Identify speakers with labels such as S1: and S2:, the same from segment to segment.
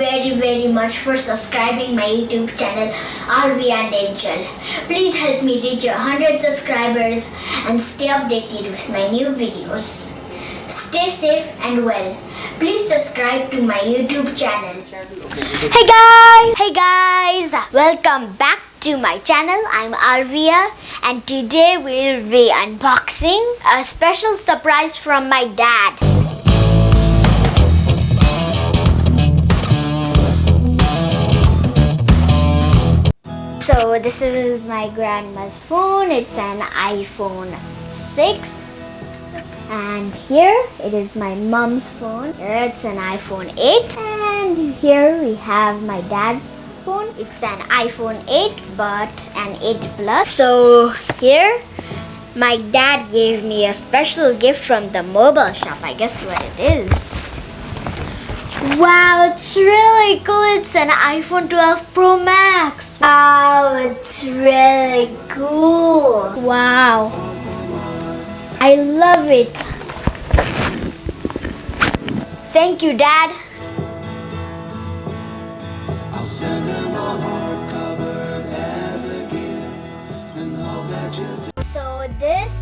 S1: Thank you very much for subscribing my YouTube channel Aalviya Angel. Please help me reach 100 subscribers and stay updated with my new videos. Stay safe and well. Please subscribe to my YouTube channel. Hey guys! Welcome back to my channel. I'm Aalviya and today we'll be unboxing a special surprise from my dad. So this is my grandma's phone. It's an iPhone 6. And here it is my mom's phone. Here it's an iPhone 8. And here we have my dad's phone. It's an iPhone 8 but an 8 Plus. So here my dad gave me a special gift from the mobile shop. I guess what it is. Wow, it's really cool. It's an iPhone 12 Pro Max. Wow, it's really cool. Wow. I love it. Thank you, Dad. I'll send him a hardcover as a gift, and I'll bet you. So this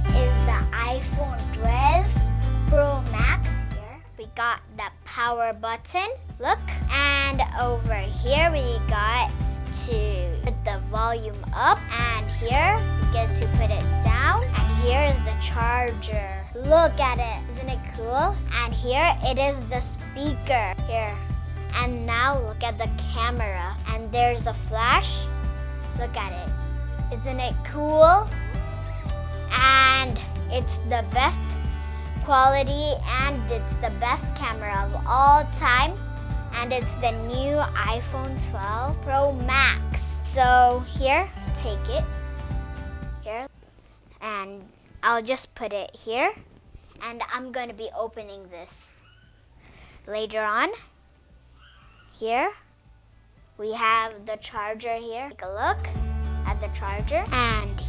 S1: is the iPhone 12 Pro Max. Here we got the power button. Look, and over here we got to put the volume up, and here we get to put it down, and here is the charger. Look at it, isn't it cool? And here it is the speaker here, and now look at the camera, and there's a flash. Look at it, isn't it cool? And it's the best quality and it's the best camera of all time, and it's the new iPhone 12 Pro Max. So here, take it here, and I'll just put it here, and I'm going to be opening this later on. Here we have the charger here. Take a look at the charger, and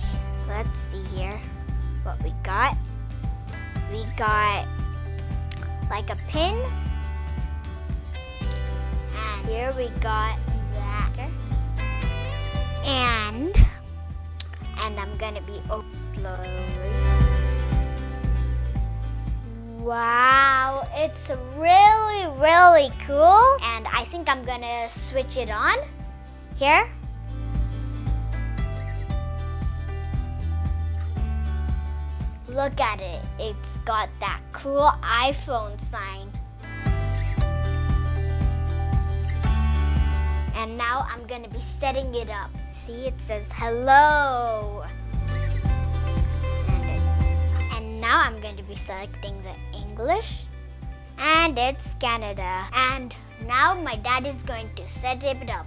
S1: let's see here what we got. We got like a pin, and here we got that, and I'm gonna be slowly. Wow, it's really cool, and I think I'm gonna switch it on here. Look at it, it's got that cool iPhone sign. And now I'm gonna be setting it up. See, it says hello. And now I'm going to be selecting the English. And it's Canada. And now my dad is going to set it up.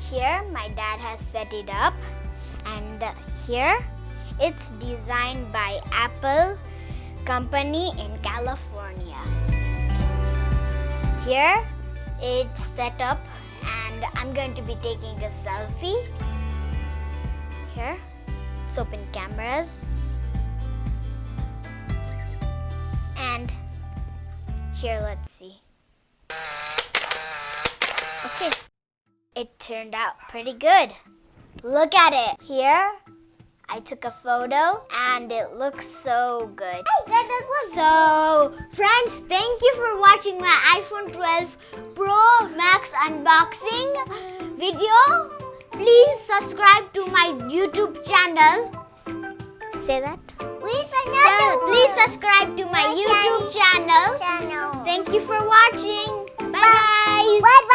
S1: Here, my dad has set it up. And here, it's designed by Apple company in California. Here, it's set up, and I'm going to be taking a selfie. Here, let's open cameras. And here, let's see. Okay, it turned out pretty good. Look at it. Here, I took a photo and it looks so good. So, friends, thank you for watching my iPhone 12 Pro Max unboxing video. Please subscribe to my YouTube channel. Say that. Please subscribe to my YouTube channel. Thank you for watching. Bye guys. Bye.